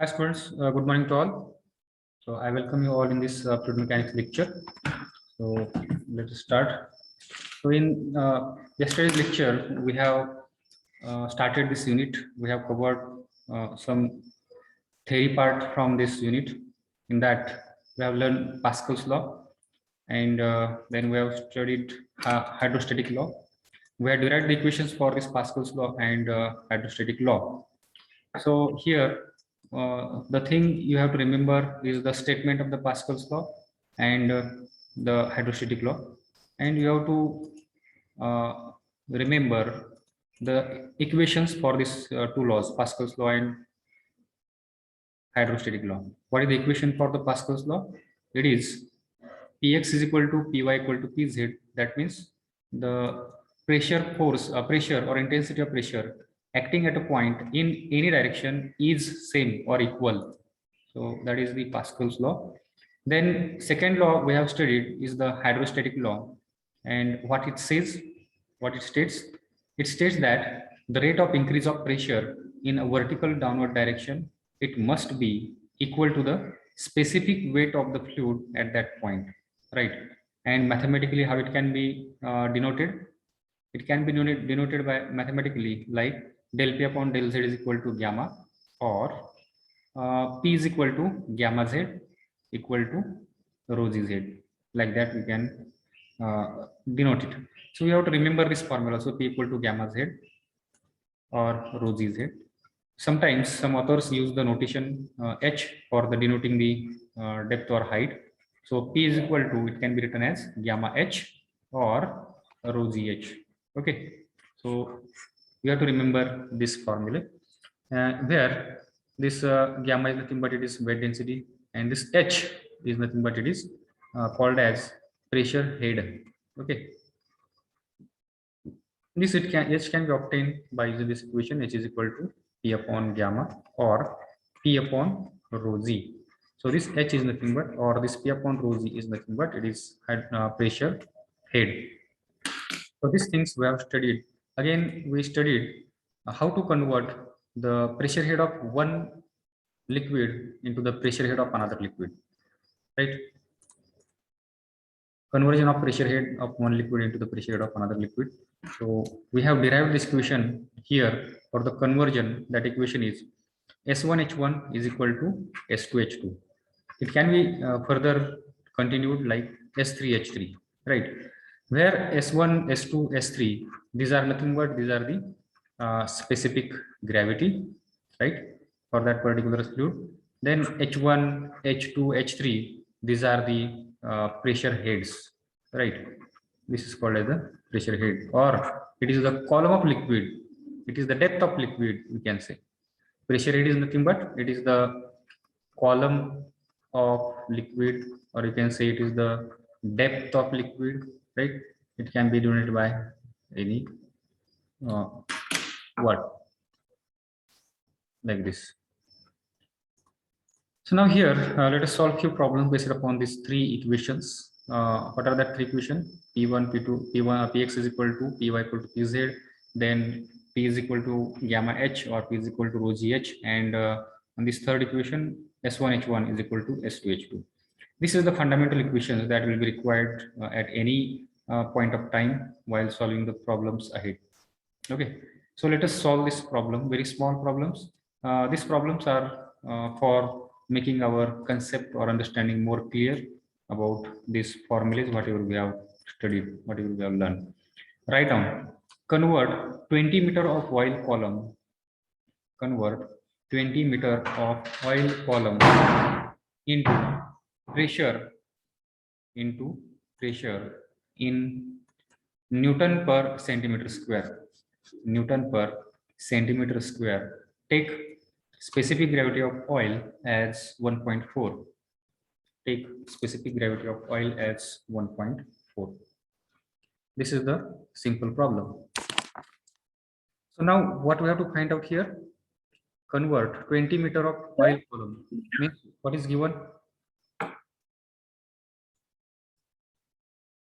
Hi students, good morning to all. So I welcome you all in this fluid mechanics lecture. So let us start. So in yesterday's lecture, we have started this unit. We have covered some theory part from this unit. In that, we have learned Pascal's law, and then we have studied hydrostatic law. We have derived the equations for this Pascal's law and hydrostatic law. So here, the thing you have to remember is the statement of the Pascal's law and the hydrostatic law, and you have to remember the equations for these two laws, Pascal's law and hydrostatic law. What is the equation for the Pascal's law? It is Px is equal to Py equal to Pz. That means the pressure or intensity of pressure acting at a point in any direction is same or equal. So that is the Pascal's law. Then second law we have studied is the hydrostatic law, and what it says, what it states that the rate of increase of pressure in a vertical downward direction, it must be equal to the specific weight of the fluid at that point, right? And mathematically, how it can be denoted? It can be denoted by mathematically like del P upon del Z is equal to gamma, or P is equal to gamma Z equal to rho Z. Like that we can denote it. So we have to remember this formula. So P equal to gamma Z or rho Z. Sometimes some authors use the notation H for the denoting the depth or height. So P is equal to, it can be written as gamma H or rho ZH. Okay. So you have to remember this formula where this gamma is nothing but it is weight density, and this H is nothing but it is called as pressure head. Okay. This H can be obtained by using this equation. H is equal to P upon gamma or P upon rho Z. So this H is nothing but, or this P upon rho Z is nothing but it is pressure head. So these things we have studied. Again, we studied how to convert the pressure head of one liquid into the pressure head of another liquid, right? Conversion of pressure head of one liquid into the pressure head of another liquid. So we have derived this equation here for the conversion. That equation is S1H1 is equal to S2H2. It can be further continued like S3H3, right? Where S1, S2, S3, these are nothing but these are the specific gravity, right, for that particular fluid. Then H1, H2, H3, these are the pressure heads, right? This is called as the pressure head, or it is the column of liquid. It is the depth of liquid, we can say. Pressure head is nothing but it is the column of liquid, or you can say it is the depth of liquid, right? It can be denoted by any word like this. So now here, let us solve few problems based upon these three equations. What are the three equations? P1, P2, P1, Px is equal to Py equal to Pz, then P is equal to gamma H or P is equal to rho GH, and on this third equation, S1H1 is equal to S2H2. This is the fundamental equations that will be required at any point of time while solving the problems ahead. Okay, so let us solve this problem, very small problems. These problems are for making our concept or understanding more clear about these formulas, whatever we have studied, whatever we have learned. Write down, convert 20 meter of oil column, convert 20 meter of oil column into pressure, in Newton per centimeter square. Newton per centimeter square. Take specific gravity of oil as 1.4. Take specific gravity of oil as 1.4. This is the simple problem. So now what we have to find out here? Convert 20 meter of oil column. Means what is given?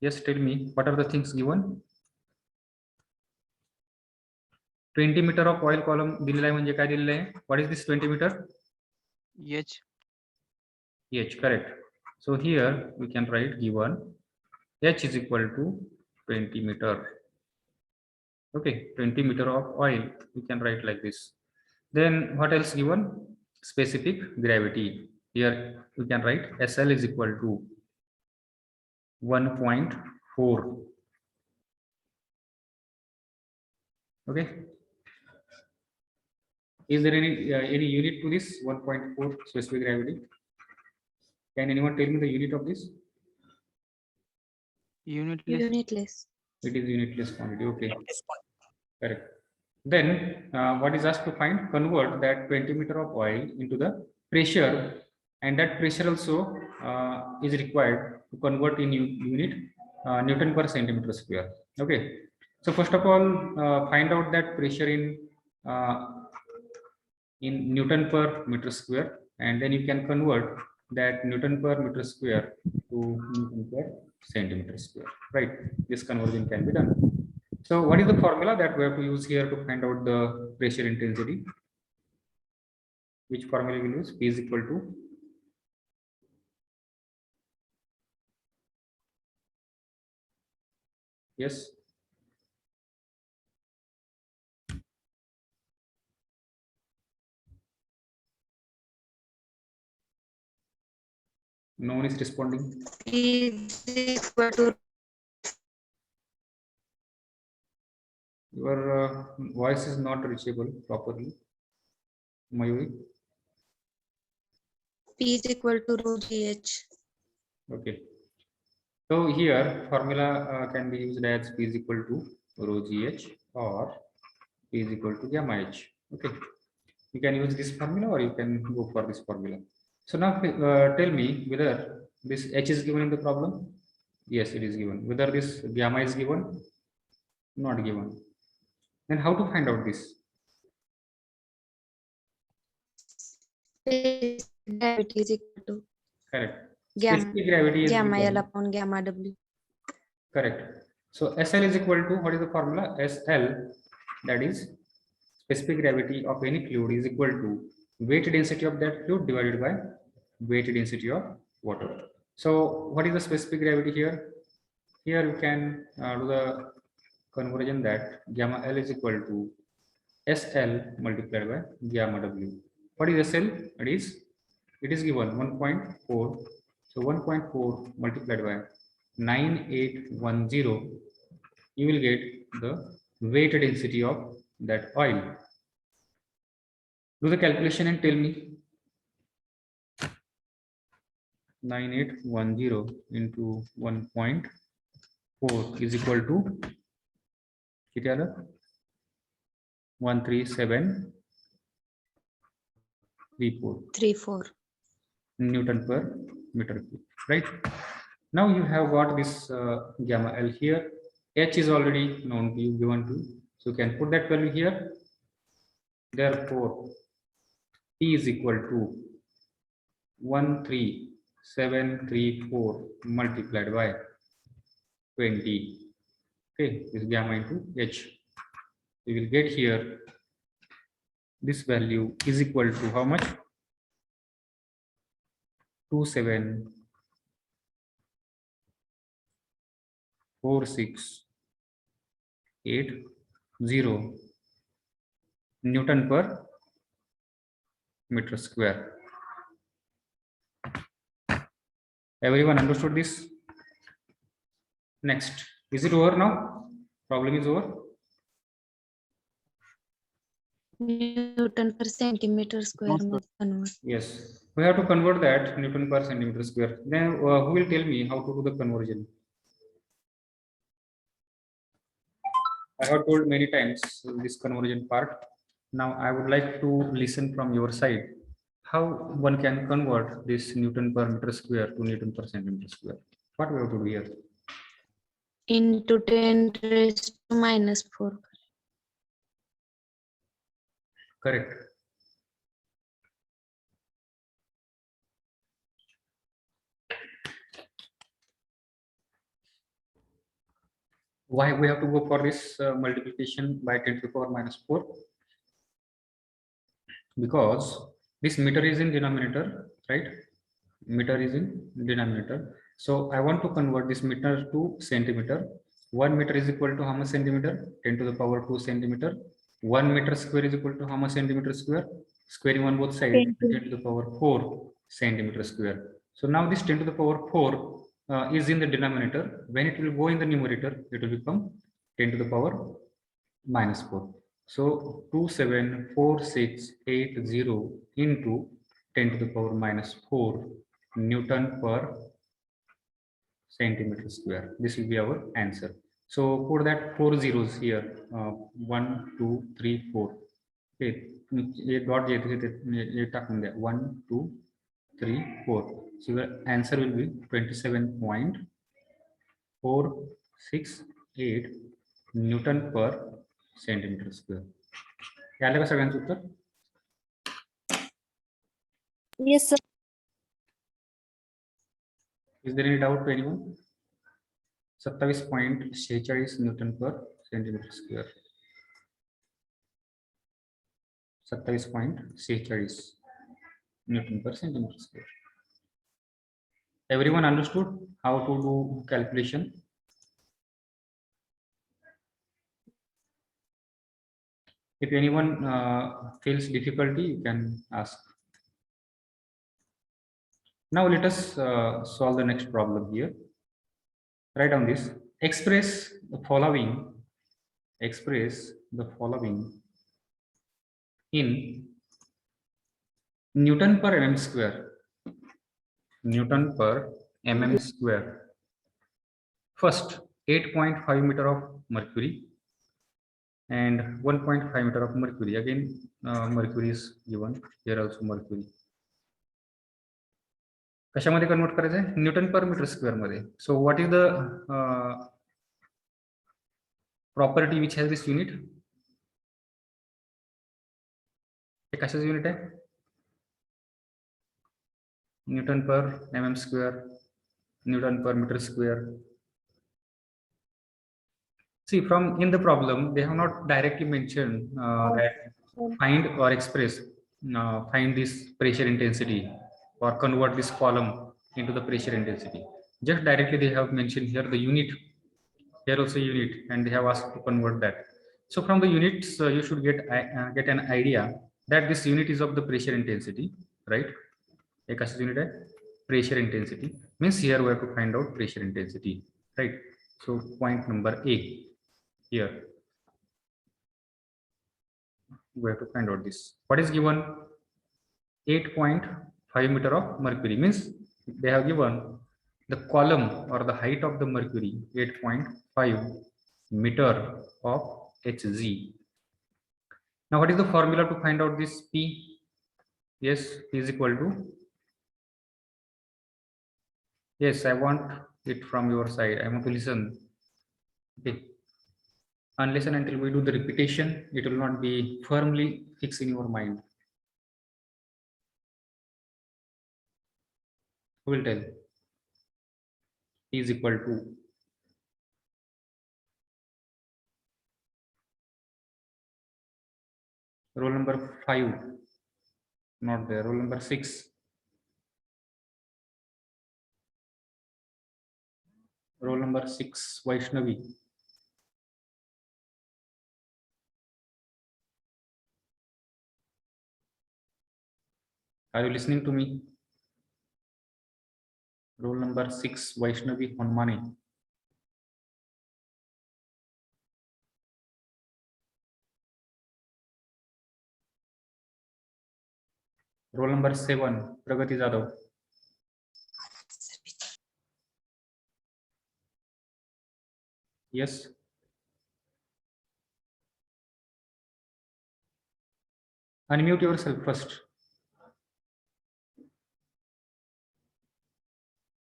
Yes, tell me, what are the things given? 20 meter of oil column दिलेला आहे म्हणजे काय दिलेलं आहे? What is this 20 meter? H. H, correct. So here we can write given H is equal to 20 meter. Okay, 20 meter of oil, we can write like this. Then what else given? Specific gravity. Here we can write SL is equal to 1.4. Okay. Is there any unit to this 1.4 specific gravity? Can anyone tell me the unit of this? Unitless. Unitless. It is unitless quantity. Okay, correct. Then what is asked to find? Convert that 20 meter of oil into the pressure, and that pressure also is required to convert in unit Newton per centimeter square. Okay. So first of all, find out that pressure uh, in Newton per meter square, and then you can convert that Newton per meter square to Newton per centimeter square, right? This conversion can be done. So what is the formula that we have to use here to find out the pressure intensity? Which formula we will use? P is equal to yes. No one is responding. Is equal to Your voice is not reachable properly. Mayuri. P is equal to rho GH. Okay. So here formula can be used as P is equal to rho GH or P is equal to gamma H. Okay. You can use this formula or you can go for this formula. So now tell me whether this H is given in the problem. Yes, it is given. Whether this gamma is given, not given. Then how to find out this? Gravity is equal to Correct. gamma, Specific gravity is gamma given. L upon gamma W. Correct. So SL is equal to, what is the formula? SL, that is specific gravity of any fluid, is equal to weight density of that fluid divided by weight density of water. So what is the specific gravity here? Here you can do the conversion that gamma L is equal to SL multiplied by gamma W. What is SL? It is given 1.4. So 1.4 multiplied by 9810, you will get the weight density of that oil. Do the calculation and tell me. 9810 into 1.4 is equal to 13734 Newton per meter cube, right? Now you have got this gamma L here. H is already known to you, given to you. So you can put that value here. Therefore, P is equal to 13734 multiplied by 20. Okay, this gamma into H. We will get here this value is equal to how much? 274680 Newton per meter square. Everyone understood this? Next, is it over now? Problem is over. Newton per centimeter square must convert. Yes, we have to convert that Newton per centimeter square. Then who will tell me how to do the conversion? I have told many times this conversion part. Now I would like to listen from your side how one can convert this Newton per meter square to Newton per centimeter square. What we have to do here? Into 10 raised to minus 4. Correct. Why we have to go for this multiplication by 10 to the power minus 4? Because This meter is in denominator, right? Meter is in denominator. So I want to convert this meter to centimeter. 1 meter is equal to how much centimeter? 10 to the power 2 centimeter. 1 meter square is equal to how much centimeter square? Squaring on both sides, 10 to the power 4 centimeter square. So now this 10 to the power 4 is in the denominator. When it will go in the numerator, it will become 10 to the power minus 4. So 274,680 into 10 to the power minus 4 Newton per centimeter square. This will be our answer. So put that 4 zeros here. 1, 2, 3, 4. Okay. ये dot ये टाकून द्या. 1, 2, 3, 4. So the answer will be 27.468 Newton per centimeter square. आलं का सगळ्यांचं उत्तर? Yes, sir. Is there any doubt to anyone? 27.46 newton per centimeter square. 27.46 newton per centimeter square. Everyone understood how to do calculation? If anyone feels difficulty, you can ask. Now let us solve the next problem here. Write down this. Express the following in Newton per mm square. Newton per mm square. First, 8.5 meter of mercury and 1.5 meter of mercury. Again, mercury is given here also mercury. कशामध्ये convert करायचं आहे? Newton per meter square मध्ये. So what is the property which has this unit? हे कशाचं unit आहे? Newton per mm square, Newton per meter square. See, from in the problem, they have not directly mentioned that find or express, find this pressure intensity or convert this column into the pressure intensity. Just directly they have mentioned here the unit, here also unit, and they have asked to convert that. So from the units, you should get an idea that this unit is of the pressure intensity, right? एक अशी unit है pressure intensity, means here we have to find out pressure intensity, right? So point number A here, we have to find out this. What is given? 8.5 meter of mercury, means they have given the column or the height of the mercury 8.5 meter of Hg. Now what is the formula to find out this P? Yes, P is equal to, yes, I want it from your side. I want to listen. Okay. Unless and until we do the repetition, it will not be firmly fixed in your mind. Who will tell? P is equal to roll number 5, not there. Roll number 6. Roll number 6, Vaishnavi. Are you listening to me? Roll number 6, Vaishnavi Honmane. Roll number 7, Pragati Jadhav. Yes. Unmute yourself first.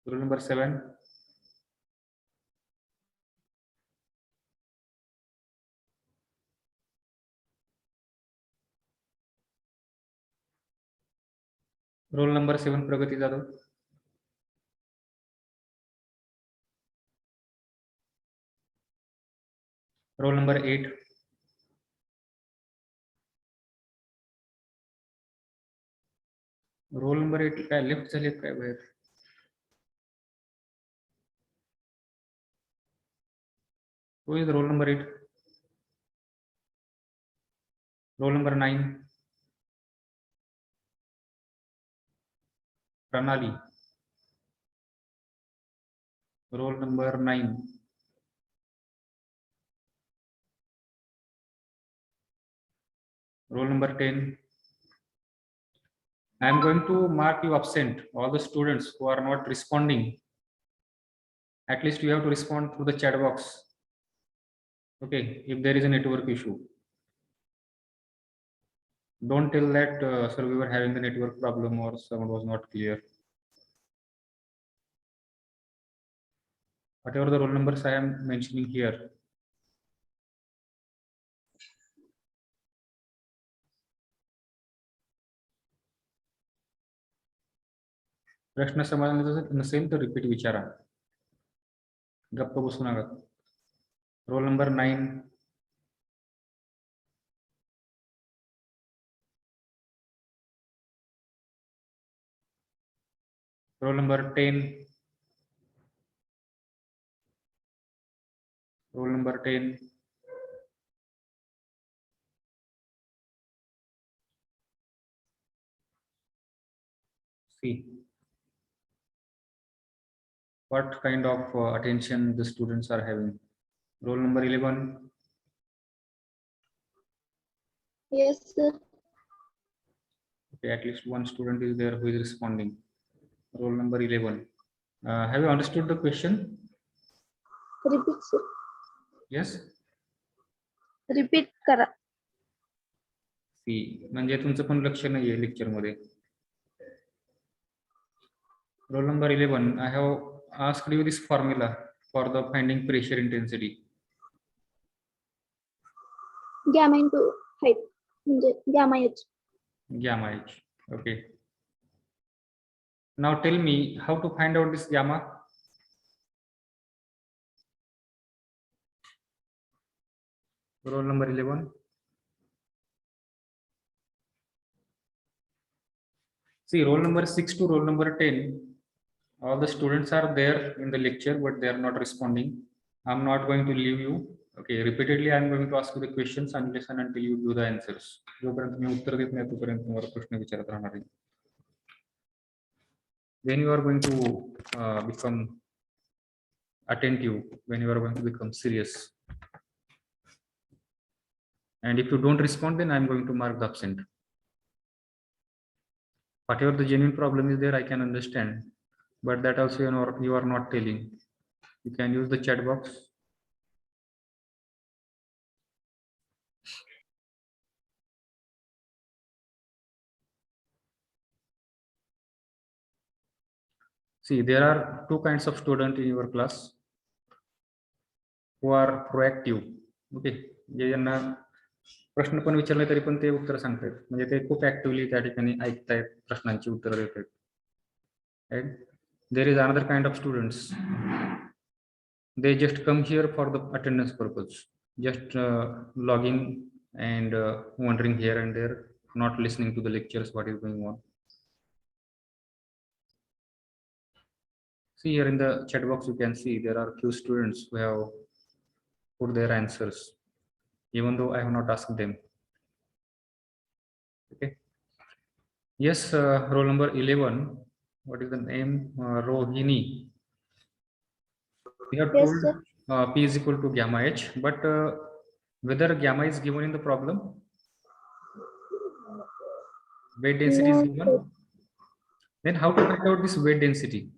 Roll number 7. Roll number 7, Pragati Jadhav. Roll number 8. Roll number 8 काय left झाले काय बाहेर? Who is roll number 8? Roll number 9. Pranali. Roll number 9. Roll number 10. I am going to mark you absent. All the students who are not responding. At least you have to respond through the chat box. Okay, if there is a network issue. Don't tell that, sir, we were having the network problem or sound was not clear. Whatever the roll numbers I am mentioning here. प्रश्न समजला नसेल तर repeat विचारा. गप्प बसू नका. Roll number 9. Roll number 10. Roll number 10. See what kind of attention the students are having. Roll number 11. Yes, sir. Okay, at least one student is there who is responding. Roll number 11. Have you understood the question? Repeat, sir. Yes. Repeat करा. See, म्हणजे तुमचं पण लक्ष नाहीये lecture मध्ये. Roll number 11. I have asked you this formula for the finding pressure intensity. Gamma into height. म्हणजे gamma h. Gamma h. Okay. Now tell me how to find out this gamma. Roll number 11. See, roll number 6 to roll number 10. All the students are there in the lecture, but they are not responding. I'm not going to leave you. Okay, repeatedly I'm going to ask you the questions and listen until you give the answers. जोपर्यंत मी उत्तर देत नाही तोपर्यंत तुम्हाला प्रश्न विचारत राहणार आहे. When you are going to become attentive, when you are going to become serious, and if you don't respond, then I'm going to mark the absent. Whatever the genuine problem is there, I can understand, but that also you are not telling. You can use the chat box. See, there are two kinds of students in your class who are proactive. Okay, जे ज्यांना प्रश्न पण विचारले तरी पण ते उत्तर सांगतात, म्हणजे ते खूप ऍक्टिव्हली त्या ठिकाणी ऐकतायत, प्रश्नांची उत्तर देतात. Right? There is another kind of students. They just come here for the attendance purpose, just logging and wandering here and there, not listening to the lectures, what is going on. See here in the chat box, you can see there are few students who have put their answers, even though I have not asked them. Okay. Yes, roll number 11. What is the name? Rohini. We have Yes, told sir. P is equal to gamma h, but whether gamma is given in the problem, weight density is No, given. Then how to find out this weight density?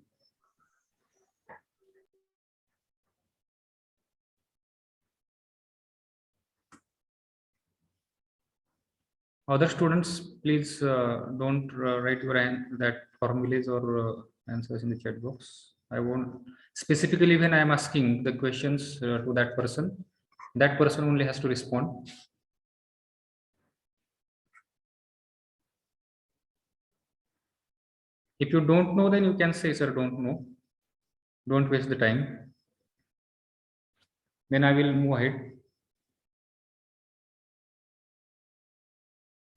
Other students, please don't write your that formulas or answers in the chat box. I won't specifically when I am asking the questions to that person only has to respond. If you don't know, then you can say, sir, don't know. Don't waste the time. Then I will move ahead.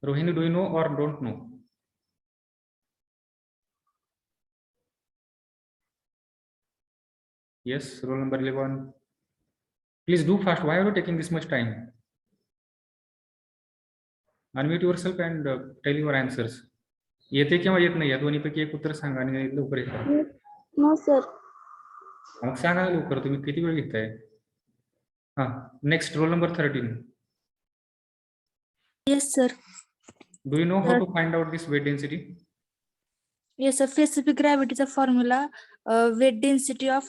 Rohini, do you know or don't know? Yes, roll number 11. Please do fast. Why are you taking this much time? Unmute yourself and tell your answers. येते किंवा येत नाही या दोन्हीपैकी एक उत्तर सांगा आणि लवकर येतं. No sir. मग सांगा लवकर, तुम्ही किती वेळ घेताय? हा, next roll number 13. Yes, sir. Do you know how to find out this weight density? Yes, sir. Specific gravity is a formula. Weight density of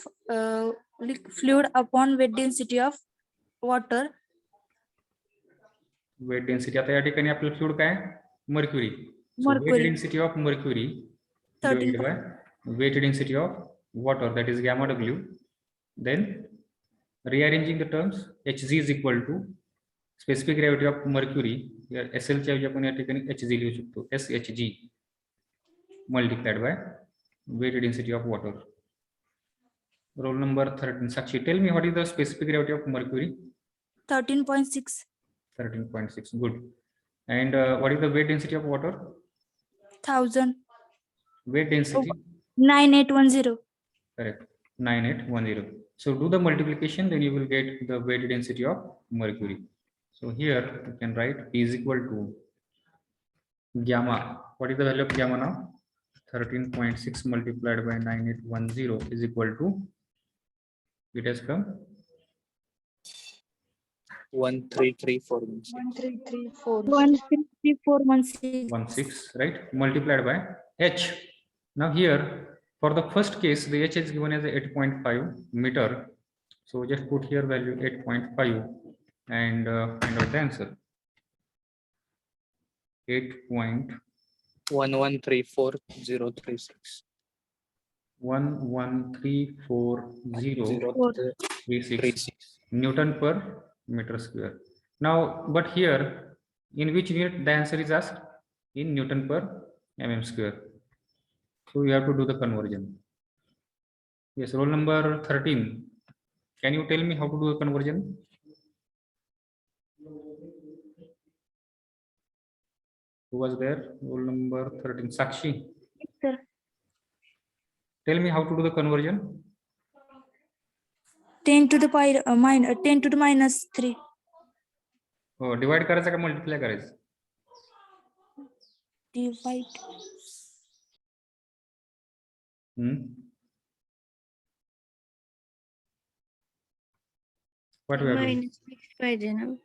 fluid upon weight density of water. Weight density आता या ठिकाणी आपलं fluid काय? Mercury. So weight Mercury. density of mercury 13. divided by weight density of water, that is gamma W. Then rearranging the terms, Hg is equal to specific gravity of mercury. SL च्या ऐवजी आपण या ठिकाणी Hg लिहू शकतो. SHG multiplied by weight density of water. Roll number 13. Sakshi, tell me what is the specific gravity of mercury? 13.6. 13.6. Good. And what is the weight density of water? 1000. Weight density? 9810. Correct. 9810. So do the multiplication, then you will get the weight density of mercury. So here you can write P is equal to gamma. What is the value of gamma now? 13.6 multiplied by 9810 is equal to, it has come 13341. 13341. 16, right? Multiplied by H. Now here, for the first case, the H is given as 8.5 meter. So just put here value 8.5 and find out the answer. 1134036. 1134036 Newton per meter square. Now, but here, in which unit the answer is asked? In Newton per mm square. So you have to do the conversion. Yes, roll number 13. Can you tell me how to do the conversion? Who was there? Roll number 13. Sakshi. Sir. Tell me how to do the conversion. 10 to the minus 3. Oh, divide करायचं का multiply करायचं? Divide. What we have to do? Minus 6 पाहिजे ना.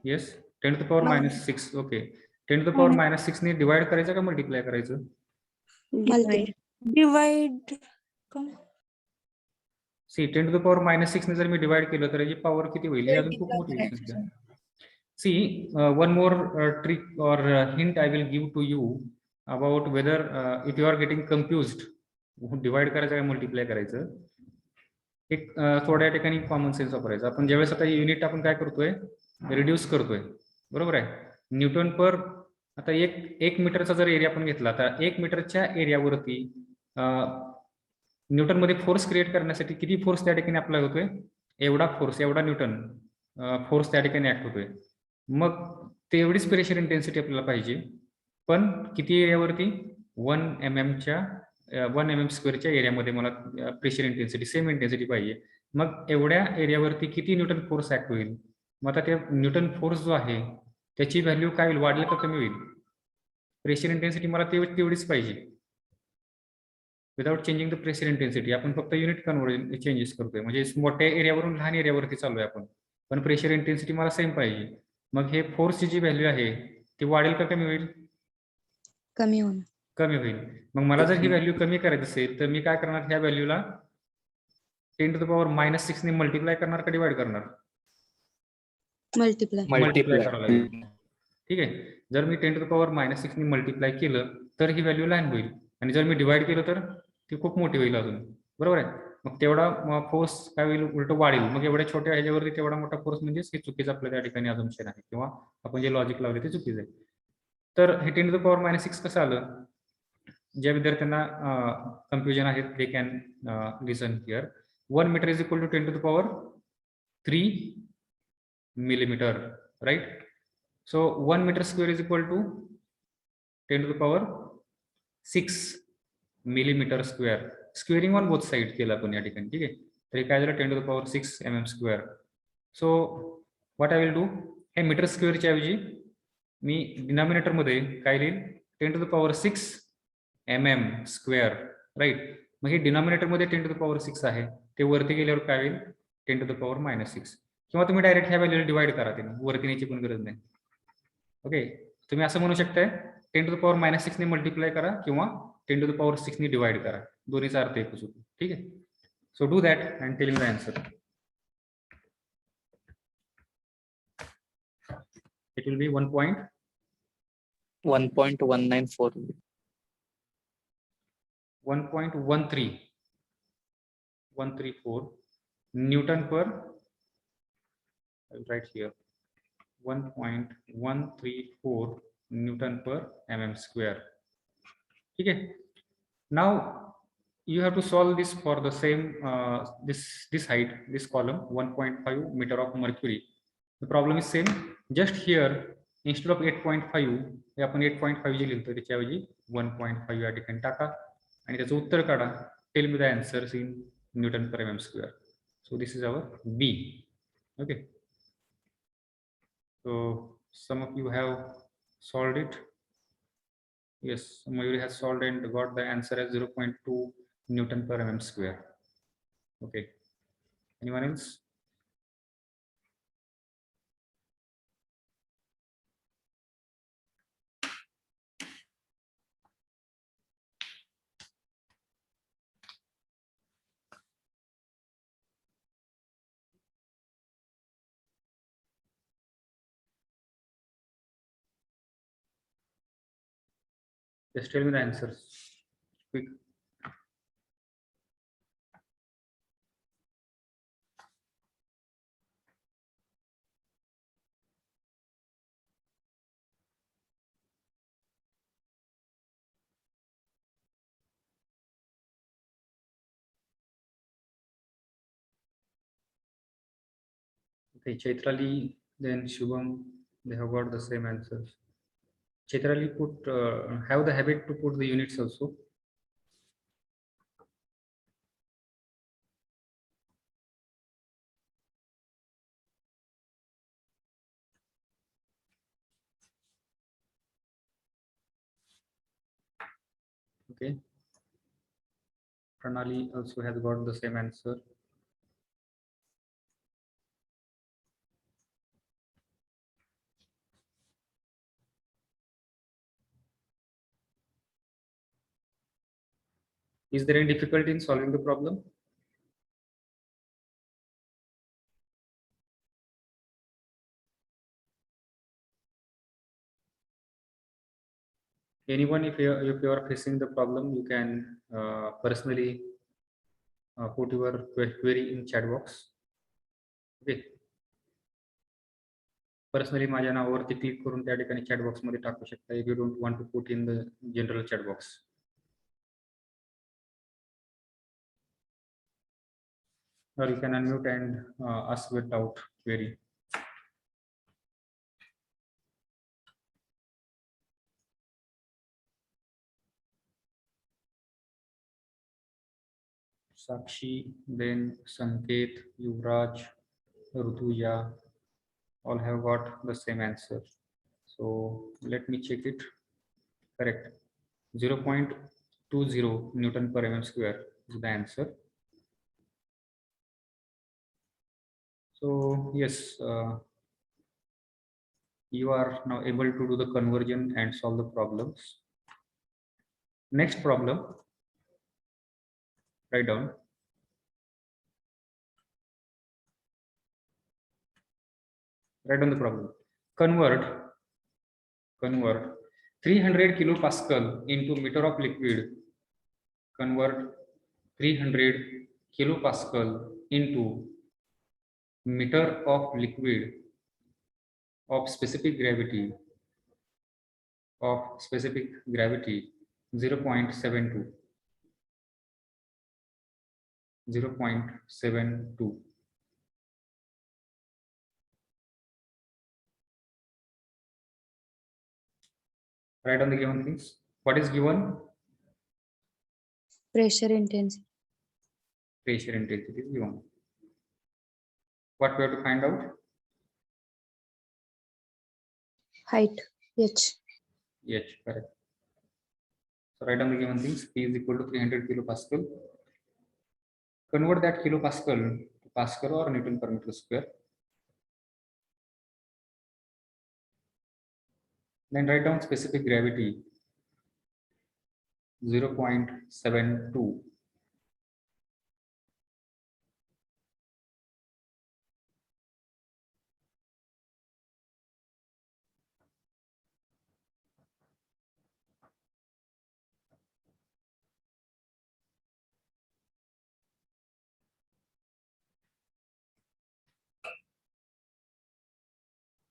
Yes, 10 to the power minus 6. Okay, 10 to the power minus 6 ने divide करायचं का multiply करायचं? Divide. See, 10 to the power minus 6 ने जर मी divide केलं तर याची power किती होईल? हे अजून खूप मोठी होईल संख्या. See, one more trick or hint I will give to you about whether if you are getting confused, divide करायचं का multiply करायचं, एक थोड्या ठिकाणी कॉमन सेन्स वापरायचं. आपण ज्यावेळेस आता युनिट आपण काय करतोय, रिड्यूस करतोय, बरोबर आहे. न्यूटन पर आता एक मीटरचा जर एरिया आपण घेतला, तर 1 मीटरच्या एरियावरती न्यूटन मध्ये फोर्स क्रिएट करण्यासाठी किती फोर्स त्या ठिकाणी अप्लाय होतोय, एवढा फोर्स, एवढा न्यूटन फोर्स त्या ठिकाणी ऍक्ट होतोय. मग तेवढीच प्रेशर इंटेन्सिटी आपल्याला पाहिजे, पण किती एरियावरती? 1 mm स्क्वेअरच्या एरियामध्ये मला प्रेशर इंटेन्सिटी, सेम इंटेन्सिटी पाहिजे. मग एवढ्या एरियावरती किती न्यूटन फोर्स ऍक्ट होईल? मग आता त्या न्यूटन फोर्स जो आहे त्याची व्हॅल्यू काय होईल, वाढली का कमी होईल? प्रेशर इंटेन्सिटी मला तेवढीच पाहिजे, without changing the pressure intensity. आपण फक्त युनिट कन्व्हर्जन चेंजेस करतोय, म्हणजे मोठ्या एरियावरून लहान एरियावरती चालू आहे आपण, पण प्रेशर इंटेन्सिटी मला सेम पाहिजे. मग हे फोर्सची जी व्हॅल्यू आहे ती वाढेल का कमी होईल? कमी होईल. कमी होईल. मग मला जर ही व्हॅल्यू कमी करायची असेल तर मी काय करणार, ह्या व्हॅल्यूला 10 to the power minus 6 ने मल्टिप्लाय करणार का डिवाइड करणार? मल्टिप्लाय करावं लागेल. ठीक आहे. जर मी 10 to the power minus 6 ने मल्टिप्लाय केलं तर ही व्हॅल्यू लहान होईल, आणि जर मी डिवाइड केलं तर ती खूप मोठी होईल अजून, बरोबर आहे. मग तेवढा फोर्स काय होईल, उलट वाढेल. मग एवढ्या छोट्या ह्याच्यावरती तेवढा मोठा फोर्स म्हणजे हे चुकीचं आपल्या त्या ठिकाणी अजम्पशन आहे, किंवा आपण जे लॉजिक लावले ते चुकीचं आहे. तर हे 10 to the power minus 6 कसं आलं? ज्या विद्यार्थ्यांना कन्फ्युजन आहे they can listen here. 1 metre is equal to 10 to the power 3 millimeter, right? So 1 meter square is equal to 10 to the power 6 millimeter square. Squaring on both side केलं आपण या ठिकाणी, ठीक आहे. तर हे काय झालं 10 to the power 6 mm square. So what I will do, हे मीटर स्क्वेअरच्या ऐवजी मी डिनॉमिनेटर मध्ये काय लिहिल 10 to the power 6 mm square, right. मग हे डिनॉमिनेटर मध्ये 10 to the power 6 आहे, ते वरती गेल्यावर काय होईल 10 to the power -6. किंवा तुम्ही डायरेक्ट ह्या व्हॅल्यूला डिवाइड करा, त्याने वरती न्यायची पण गरज नाही. ओके, तुम्ही असं म्हणू शकताय 10 to the power -6 ने मल्टिप्लाय करा किंवा 10 to the power 6 ने डिवाइड करा, दोन्हीचा अर्थ एकच होतो. ठीक आहे. So do that and tell me the answer. It will be 1.134 Newton per, I'll write here 1.134 Newton per mm square. ठीक है. Now you have to solve this for the same this height, this column 1.5 meter of mercury. The problem is same, just here instead of 8.5 हे आपण 8.5 जे लिहितो त्याच्याऐवजी 1.5 या ठिकाणी टाका आणि त्याचं उत्तर काढा. Tell me the answers in newton per mm square. So this is our B. Okay. So some of you have solved it. Yes, Mayuri has solved and got the answer as 0.2 Newton per mm square. Okay. Anyone else? Just tell me the answers. Quick. Okay, Chaitrali, then Shubham, they have got the same answers. Chaitrali put have the habit to put the units also. Okay. Pranali also has got the same answer. Is there any difficulty in solving the problem? Anyone, if you are facing the problem, you can personally put your query in chat box. Okay. Personally माझ्या नावावरती click करून त्या ठिकाणी chat box मध्ये टाकू शकता, if you don't want to put in the general chat box. Or you can unmute and ask your doubt query. Sakshi, then Sanket, Yuvraj, Rutuja, all have got the same answer. So let me check it. Correct. 0.20 Newton per mm square is the answer. So yes, you are now able to do the conversion and solve the problems. Next problem, write down. Write down the problem. Convert 300 kilopascal into meter of liquid. Convert 300 kilopascal into meter of liquid of specific gravity 0.72. Write down the given things. What is given? Pressure intensity. pressure intensity is given. What we have to find out? Height H. H, correct. So write down the given things. P is equal to 300 kilopascal. Convert that kilopascal to Pascal or Newton per meter square. Then write down specific gravity 0.72.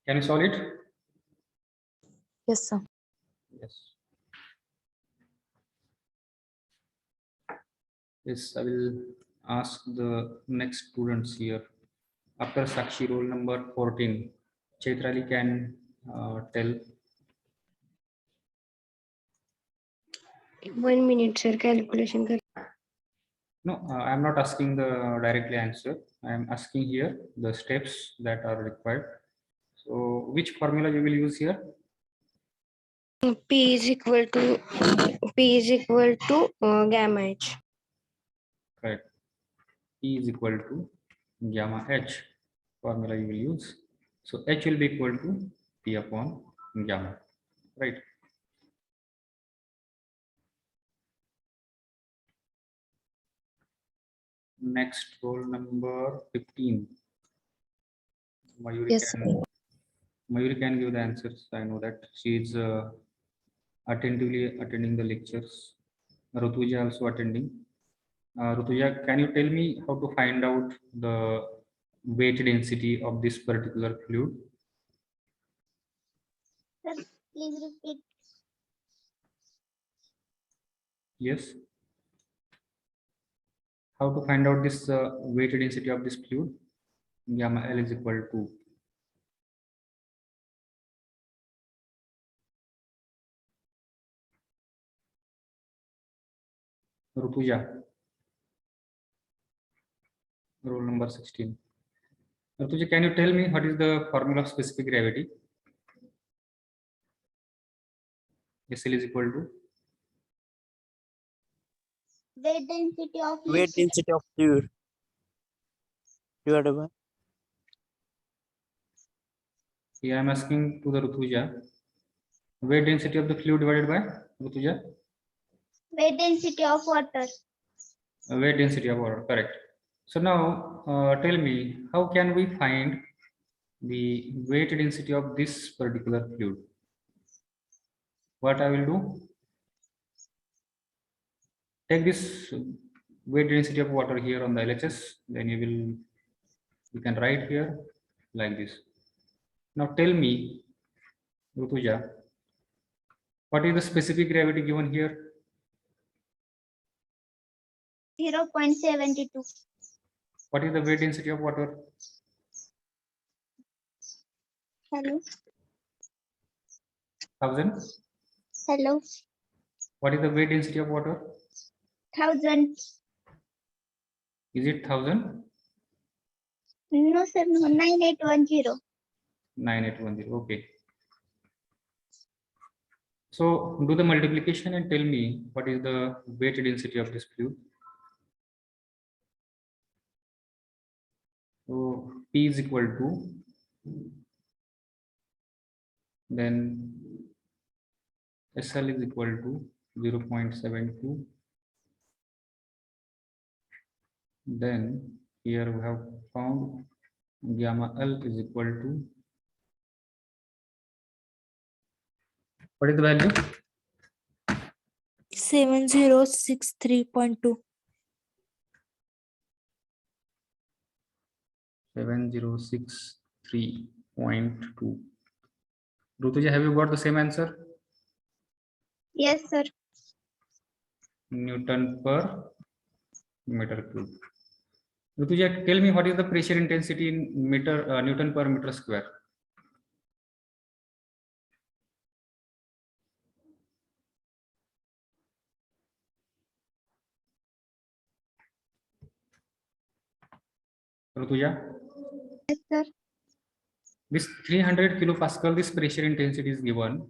Can you solve it? Yes, sir. Yes. Yes, I will ask the next students here. After Sakshi, roll number 14. Chaitrali can tell. 1 minute, sir. Calculation. No, I am not asking the directly answer. I am asking here the steps that are required. So, which formula you will use here? P is equal to gamma H. Correct. E is equal to gamma H. Formula you will use. So H will be equal to P upon gamma. Right. Next, roll number 15. Mayuri Yes, Mayuri can give the answers. I know that she is attentively attending the lectures. Rutuja also attending. Rutuja, can you tell me how to find out the weight density of this particular fluid? Please repeat. Yes. How to find out this weight density of this fluid? Gamma L is equal to Rutuja. Roll number 16. Rutuja, can you tell me what is the formula of specific gravity? SL is equal to Weight density of Weight density of fluid divided by here I am asking to the Rutuja. Weight density of the fluid divided by Rutuja? weight density of water. Weight density of water, correct. So now tell me, how can we find the weight density of this particular fluid? What I will do? Take this weight density of water here on the LHS, then you can write here like this. Now tell me, Rutuja, what is the specific gravity given here? 0.72. What is the weight density of water? Hello. 1000. Hello. What is the weight density of water? 1000. Is it 1000? No, sir. No. 9810. 9810. Okay. So do the multiplication and tell me what is the weight density of this fluid. So P is equal to, then SL is equal to 0.72. Then here we have found gamma L is equal to, what is the value? 7063.2. 7063.2. Rutuja, have you got the same answer? Yes, sir. Newton per meter cube. Rutuja, tell me what is the pressure intensity in meter Newton per meter square? Rutuja, Yes, sir. this 300 kilopascal, this pressure intensity is given.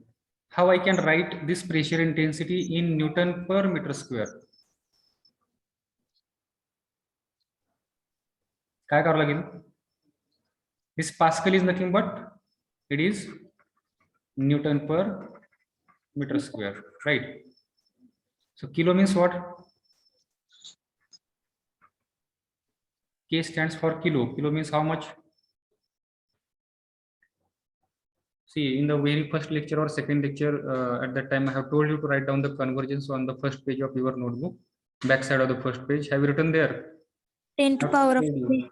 How I can write this pressure intensity in Newton per meter square? काय करावं लागेल? This Pascal is nothing but it is Newton per meter square, right? So kilo means what? K stands for kilo. Kilo means how much? See, in the very first lecture or second lecture, at that time I have told you to write down the convergence on the first page of your notebook, back side of the first page. Have you written there? 10 to power of 3.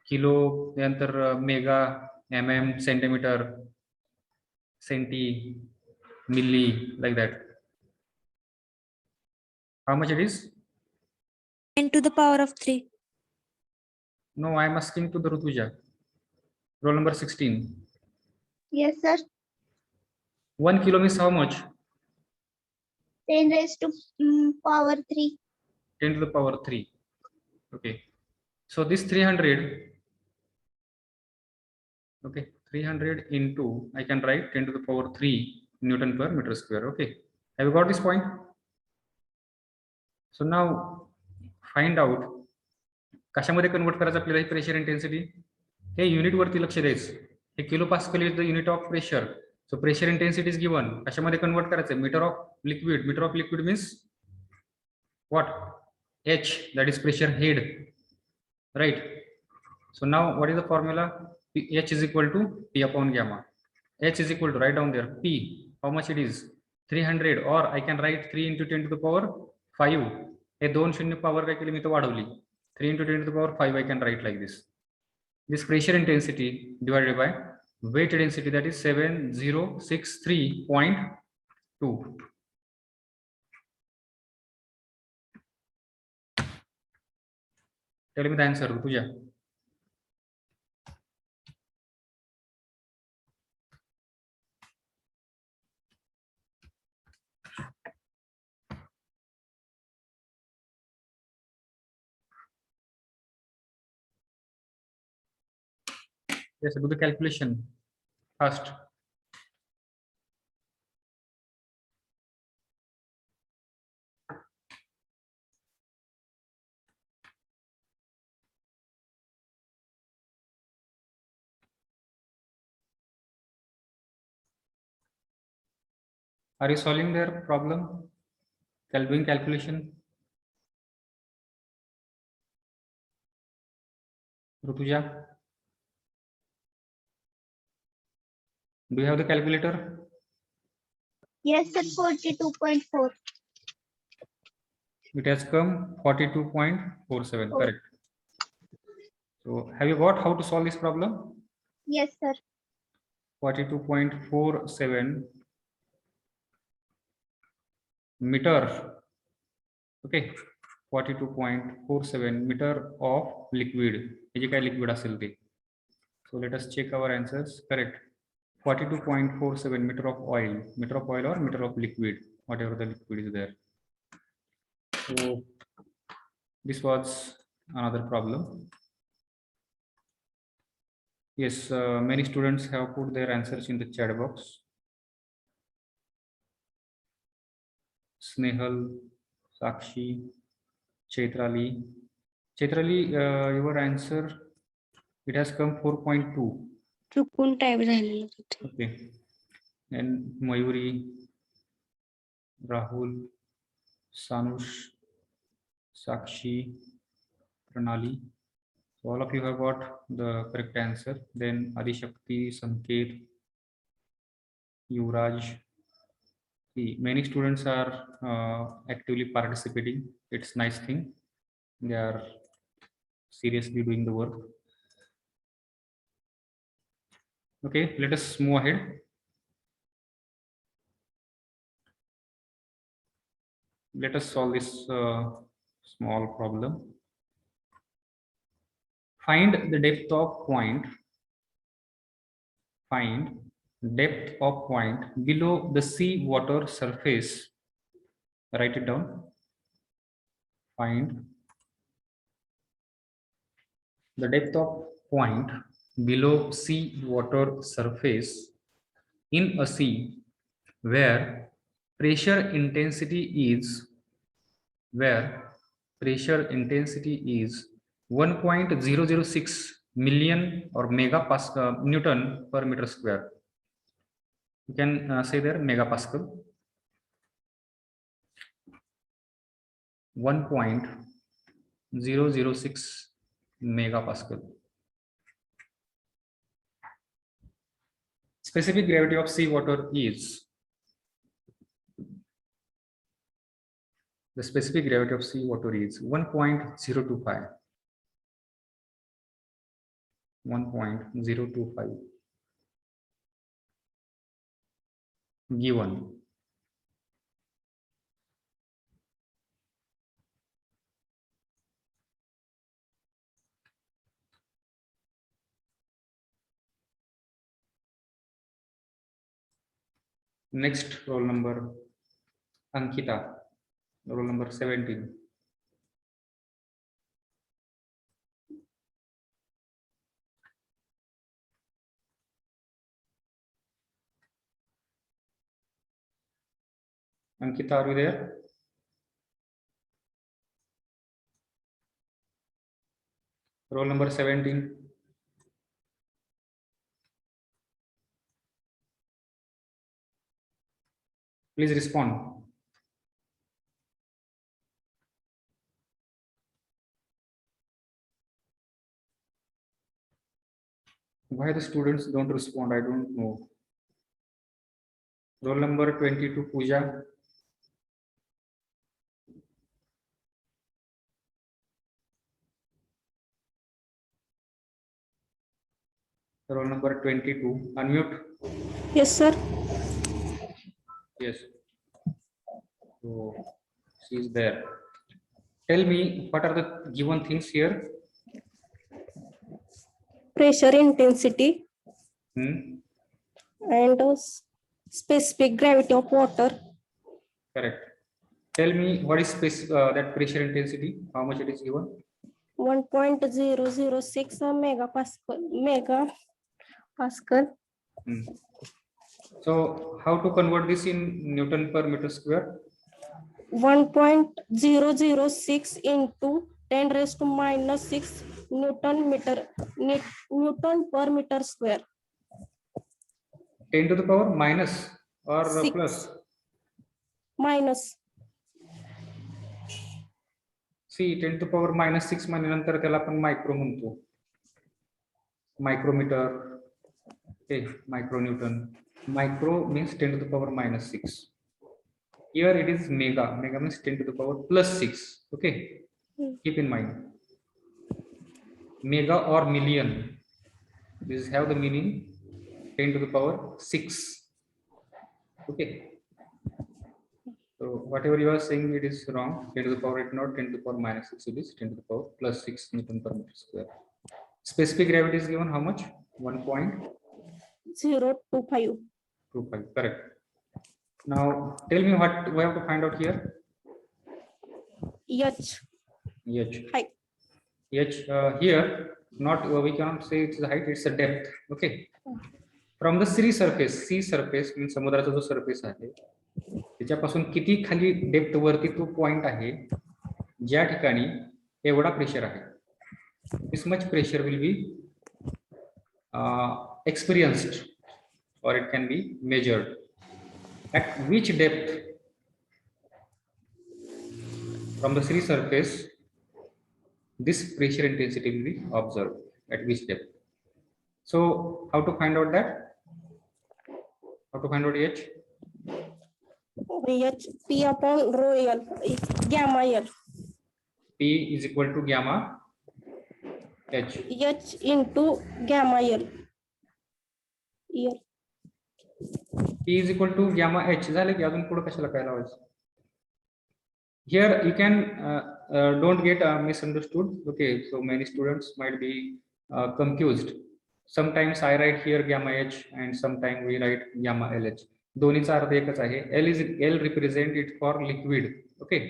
Kilo, त्यानंतर mega, mm, centimeter, centi, milli, like that. How much it is? 10 to the power of 3. No, I am asking to the Rutuja. Roll number 16. Yes, sir. 1 kilo means how much? 10 raised to power 3. 10 to the power 3. Okay. So this 300. Okay, 300 into, I can write 10 to the power 3 Newton per meter square. Okay, have you got this point? So now find out कशामध्ये convert करायचं आपल्याला ही pressure intensity. हे unit वरती लक्ष द्यायचं. हे kilo pascal is the unit of pressure. So pressure intensity is given. कशामध्ये कन्वर्ट करायचं? Meter of liquid. Meter of liquid means what? H, that is pressure head, right? So now what is the formula? H is equal to P upon gamma. H is equal to, write down there, P, how much it is? 300, or I can write 3 into 10 to the power 5. हे दोन शून्य power काय केली मी तो वाढवली. 3 into 10 to the power 5 I can write like this. This pressure intensity divided by weight density, that is 7063.2. Tell me the answer, Rutuja. Yes, do the calculation first. Are you solving their problem? Doing calculation? Rutuja, do you have the calculator? Yes, sir. 42.4. It has come 42.47, Oh. correct. So have you got how to solve this problem? Yes, sir. 42.47 meter. Okay, 42.47 meter of liquid. हे जे काय liquid असेल ते. So let us check our answers. Correct. 42.47 meter of oil or meter of liquid, whatever the liquid is there. So this was another problem. Yes, many students have put their answers in the chat box. Snehal, Sakshi, Chaitrali. Chaitrali, your answer, it has come 4.2. चुकून type झालेलं तिथे. Okay. And Mayuri, Rahul, Sanush, Sakshi, Pranali. So all of you have got the correct answer. Then Adishakti, Sanket, Yuvraj. See, many students are actively participating. It's a nice thing. They are seriously doing the work. Okay, let us move ahead. Let us solve this small problem. Find the depth of point. Find depth of point below the sea water surface. Write it down. Find the depth of point below sea water surface in a sea where pressure intensity is 1.006 million or megapascal Newton per meter square. You can say there megapascal. 1.006 megapascal. Specific gravity of seawater is, the specific gravity of seawater is 1.025. 1.025 given. Next roll number Ankita, roll number 17. Ankita, are you there? Roll number 17. Please respond. Why the students don't respond? I don't know. Roll number 22, Pooja. Roll number 22. Unmute. Yes, sir. Yes. So she is there. Tell me what are the given things here? Pressure intensity Hmm? and specific gravity of water. Correct. Tell me what is that pressure intensity? How much it is given? 1.006 megapascal. Hmm. So how to convert this in Newton per meter square? 1.006 into 10 raised to minus 6 Newton per meter square. 10 to the power minus or 6. plus? Minus. See, 10 to the power minus 6 म्हणजे नंतर त्याला आपण micro म्हणतो. Micrometer. Okay, micronewton. Micro means 10 to the power minus 6. Here it is mega. Mega means 10 to the power plus 6. Okay, keep in mind. Mega or million. This have the meaning 10 to the power 6. Okay. So whatever you are saying, it is wrong. 10 to the power 8 not 10 to the power minus 6. It is 10 to the power plus 6 Newton per meter square. Specific gravity is given how much? 1.025. 25. Correct. Now tell me what we have to find out here. H. H. Height. H here not we cannot say it's the height, it's a depth. Okay. From the sea surface means समुद्राचा जो surface आहे त्याच्यापासून किती खाली depth वरती तो point आहे ज्या ठिकाणी एवढा प्रेशर आहे. This much pressure will be experienced or it can be measured. At which depth from the sea surface this pressure intensity will be observed, at which depth? So how to find out that? How to find out H? H P upon rho L, gamma L. P is equal to gamma H. H into gamma L. L. P is equal to gamma H. झाले की अजून पुढे कशाला काय लावायचं? Here you can don't get misunderstood. Okay, so many students might be confused. Sometimes I write here gamma H and sometimes we write gamma LH. दोन्हीचा अर्थ एकच आहे. L represent it for liquid. Okay,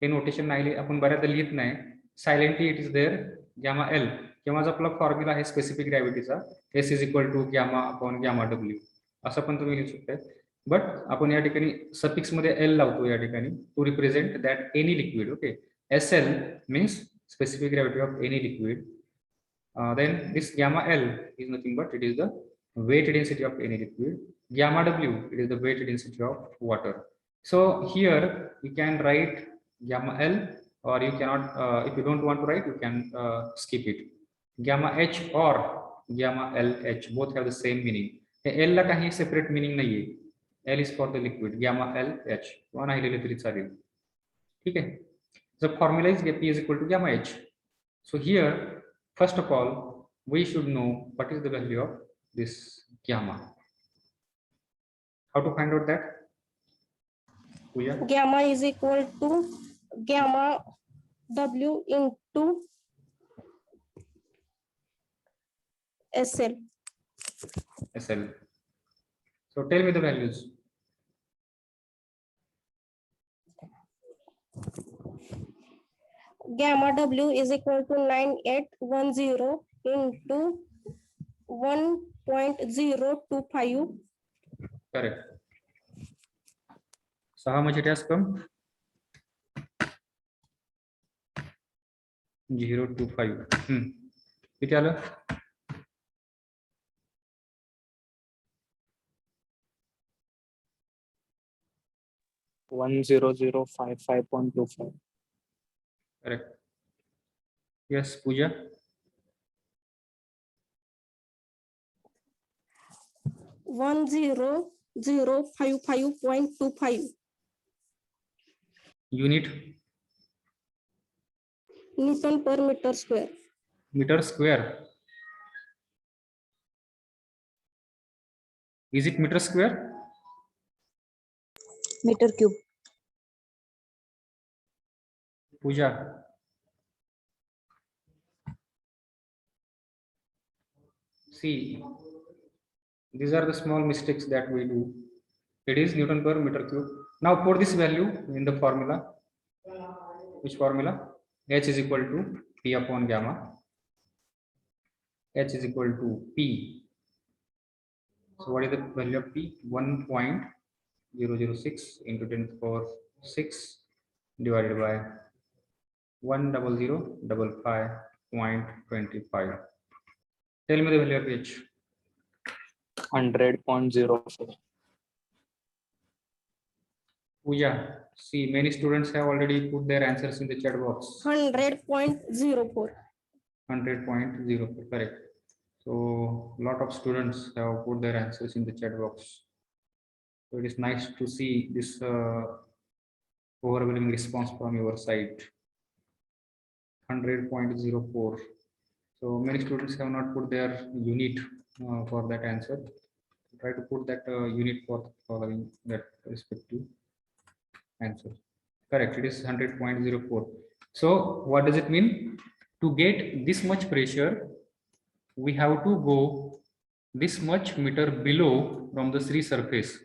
हे notation नाही आपण बऱ्याचदा लिहित नाही. Silently it is there gamma L. किंवा जो आपला फॉर्म्युला आहे स्पेसिफिक ग्रॅव्हिटीचा S is equal to gamma upon gamma W असं पण तुम्ही लिहू शकता. बट आपण या ठिकाणी सफिक्स मध्ये L लावतो या ठिकाणी to represent that any liquid. Okay, SL means specific gravity of any liquid. Then this gamma L is nothing but it is the weight density of any liquid. Gamma W, it is the weight density of water. So here you can write gamma L, or you cannot, if you don't want to write, you can skip it. Gamma H or gamma LH both have the same meaning. L ला काही separate meaning नाहीये. L is for the liquid, gamma LH किंवा नाही लिहिले तरी चालेल. ठीक आहे. The formula is P is equal to gamma H. So here, first of all, we should know what is the value of this gamma. How to find out that? Puya? Gamma is equal to gamma W into SL. SL. So tell me the values. Gamma W is equal to 9810 into 1.025. Correct. 6 मध्ये tax कम 025. किती आलं? $10055.25. Correct. Yes, Pooja. 10055.25 Unit Newton per meter square. meter square. Is it meter square? Meter cube. Pooja. See, these are the small mistakes that we do. It is Newton per meter cube. Now put this value in the formula. Which formula? H is equal to P upon gamma. H is equal to P. So what is the value of P? 1.006 into 10 to the power 6 divided by 10055.25. Tell me the value of H. 100.04. Pooja, see, many students have already put their answers in the chat box. 100.04. 100.04, correct. So lot of students have put their answers in the chat box. So it is nice to see this overwhelming response from your side. 100.04. So many students have not put their unit for that answer. Try to put that unit for following that respective answer. Correct, it is 100.04. So what does it mean? To get this much pressure, we have to go this much meter below from the sea surface.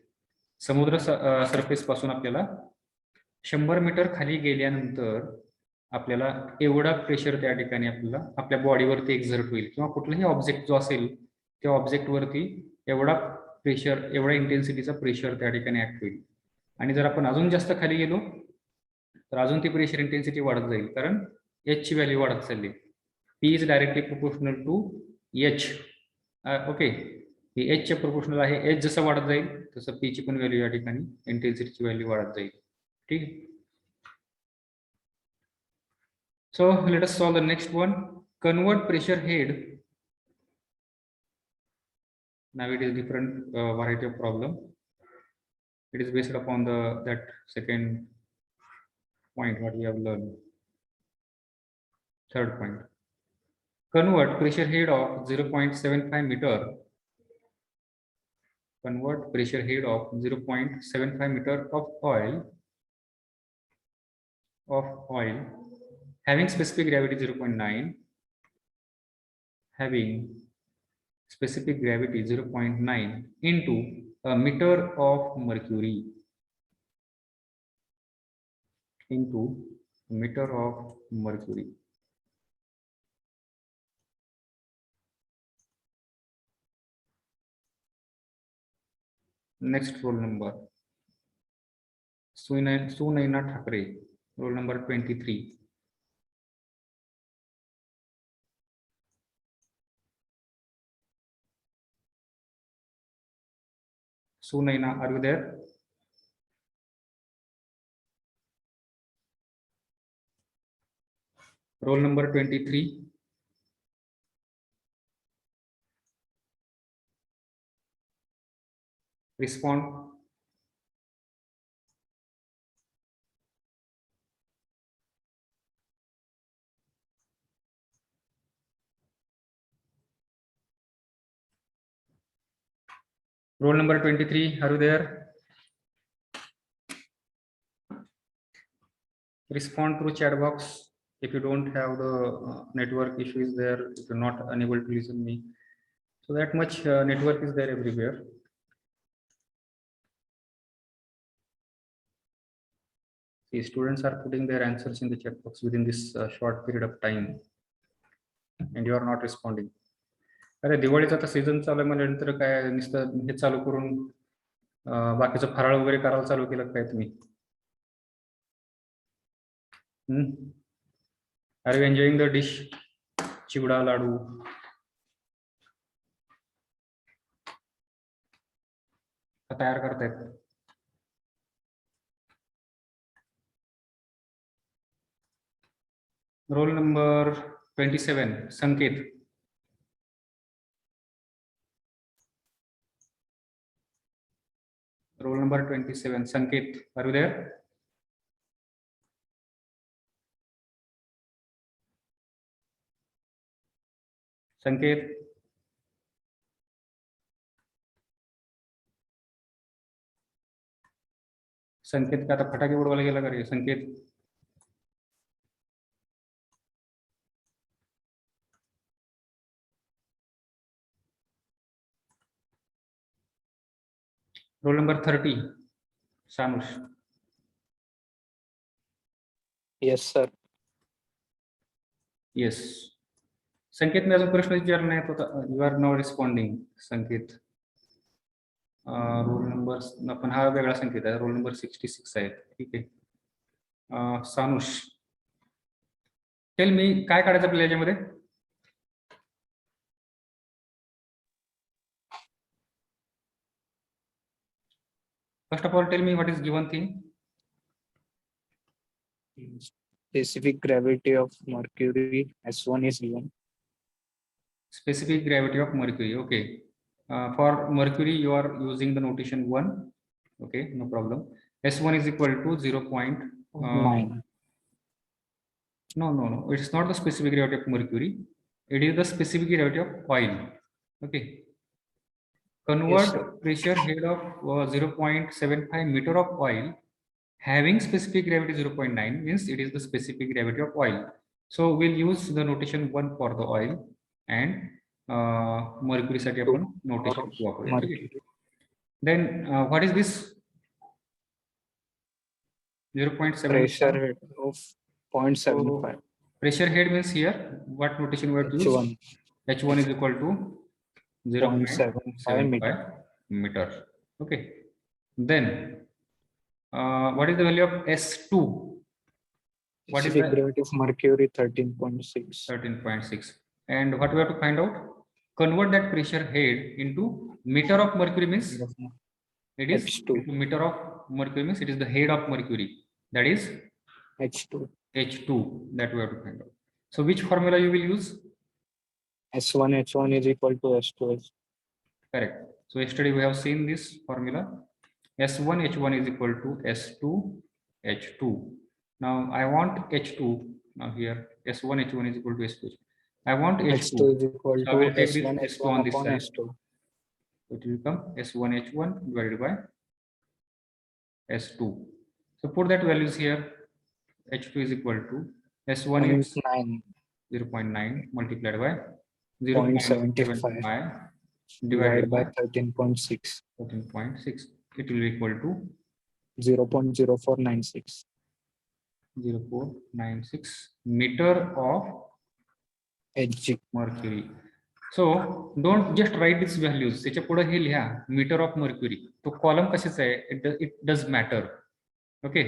समुद्र surface पासून आपल्याला 100 metre खाली गेल्यानंतर आपल्याला एवढा pressure त्या ठिकाणी आपल्याला आपल्या बॉडीवरती एक्झर्ट होईल किंवा कुठलाही ऑब्जेक्ट जो असेल त्या ऑब्जेक्ट वरती एवढा प्रेशर, एवढा इंटेन्सिटीचा प्रेशर त्या ठिकाणी ऍक्ट होईल. आणि जर आपण अजून जास्त खाली गेलो तर अजून ती प्रेशर इंटेन्सिटी वाढत जाईल, कारण H ची व्हॅल्यू वाढत चालली. P is directly proportional to H. Okay, ही H च्या प्रोपोर्शनल आहे. H जसं वाढत जाईल तसं P ची पण व्हॅल्यू या ठिकाणी इंटेन्सिटीची व्हॅल्यू वाढत जाईल. ठीक. So let us solve the next one. Convert pressure head. Now it is different variety of problem. It is based upon that second point what we have learned. Third point. Convert pressure head of 0.75 meter. Convert pressure head of 0.75 meter of oil having specific gravity 0.9, having specific gravity 0.9 into a meter of mercury, into meter of mercury. Next roll number. Sunaina Thakre, roll number 23. Sunaina, are you there? Roll number 23. Respond. Roll number 23, are you there? Respond through chat box. If you don't have the network issues there, if you're not unable to listen me. So that much network is there everywhere. See, students are putting their answers in the chat box within this short period of time, and you are not responding. अरे दिवाळीचा आता season चालू आहे म्हणल्यानंतर काय नुसतं हे चालू करून बाकीचं फराळ वगैरे करायला चालू केलं काय तुम्ही? Are you enjoying the dish? Chivda laddoo तयार करतायत. रोल नंबर 27, संकेत. Roll number 27, Sanket, are you there? Sanket. संकेत का आता फटाके उडवायला गेला का रे संकेत? Roll number 30, सानुष. Yes, sir. Yes. संकेत मी अजून प्रश्न विचारला नाही होता. यू आर नाउ रिस्पॉन्डिंग संकेत. रोल नंबर पण हा वेगळा संकेत आहे. रोल नंबर 66 आहे. ठीक आहे. सानुष, टेल मी काय काढायचं आपल्याला याच्यामध्ये? First of all, tell me what is given thing. Specific gravity of Mercury S1 is given. Specific gravity of Mercury. Okay. For Mercury, you are using the notation 1. Okay, no problem. S1 is equal to 0.9. No. It's not the specific gravity of Mercury. It is the specific gravity of oil. Okay. Convert pressure head of 0.75 meter of oil having specific gravity 0.9 means it is the specific gravity of oil. So we'll use the notation 1 for the oil and Mercury साठी आपण notation 2 वापरूया. Then what is this? 0.7 pressure head of 0.75. Pressure head means here what notation we have to use? H1. H1 is equal to 0.75 meter. Okay. Then what is the value of S2? What is Specific the gravity of Mercury 13.6. 13.6? And what we have to find out? Convert that pressure head into meter of mercury means it is H2. meter of mercury means it is the head of mercury. That is H2. H2 that we have to find out. So which formula you will use? S1 H1 is equal to S2 H. Correct. So yesterday we have seen this formula. S1 H1 is equal to S2 H2. Now I want H2. Now here S1 H1 is equal to S2. I want H2. H2 is equal So I will to take S1 this H1 on this upon side. S2. So it will become S1 H1 divided by S2. So put that values here. H2 is equal to S1 is 9. 0.9 multiplied by 0.75 divided by 13.6. 13.6. It will be equal to 0.0496. 0496 meter of Hg. mercury. So don't just write this values, त्याच्या पुढे हे लिहा meter of mercury. तो column कशाचा आहे, it does matter. Okay,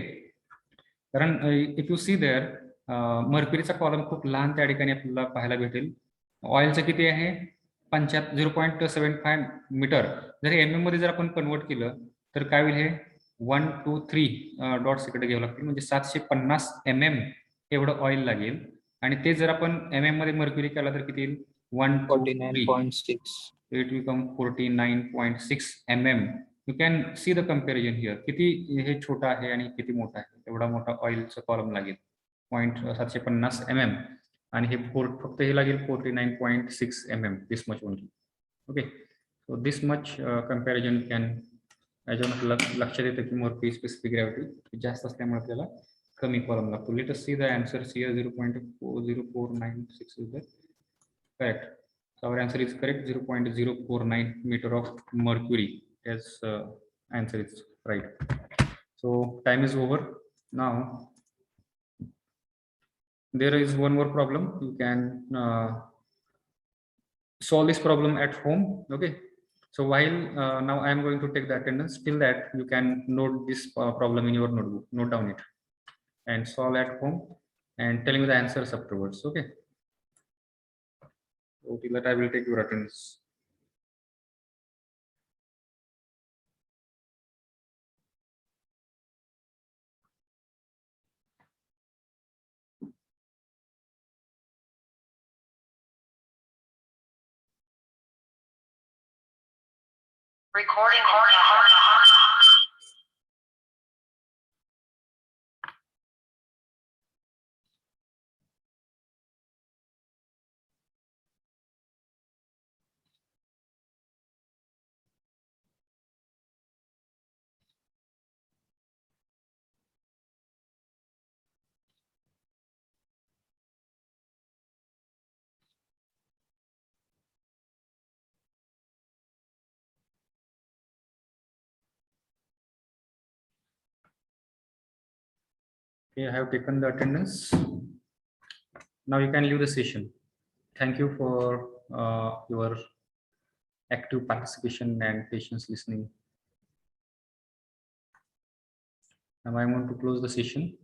कारण if you see there मर्क्युरीचा column खूप लहान त्या ठिकाणी आपल्याला पाहायला भेटेल. ऑइलचं किती आहे 0.75 मीटर. जर हे MM मध्ये जर आपण कन्वर्ट केलं तर काय होईल, हे 1 2 3 डॉट्स इकडे घ्यावं लागतील, म्हणजे 750 mm एवढं ऑइल लागेल. आणि ते जर आपण MM मध्ये मर्क्युरी केला तर किती येईल, 1 2 3 49.6. it will come 49.6 mm. You can see the comparison here. किती हे छोटा आहे आणि किती मोठा आहे, एवढा मोठा ऑइलचा कॉलम लागेल 750 mm, आणि हे फक्त हे लागेल 49.6 mm, this much only. Okay, so this much comparison can, याच्यामध्ये लक्षात येतं की मर्क्युरी स्पेसिफिक ग्रॅव्हिटी जास्त असल्यामुळे आपल्याला कमी कॉलम लागतो. Let us see the answers here. 0.0496 is the correct. So our answer is correct. 0.049 meter of mercury as answer is right. So time is over now. There is one more problem. You can solve this problem at home. Okay, so while now I am going to take the attendance, till that you can note this problem in your notebook, note down it and solve at home and tell me the answers afterwards. Okay, so till that I will take your attendance. Recording. Okay, I have taken the attendance. Now you can leave the session. Thank you for your active participation and patience listening. Now I want to close the session.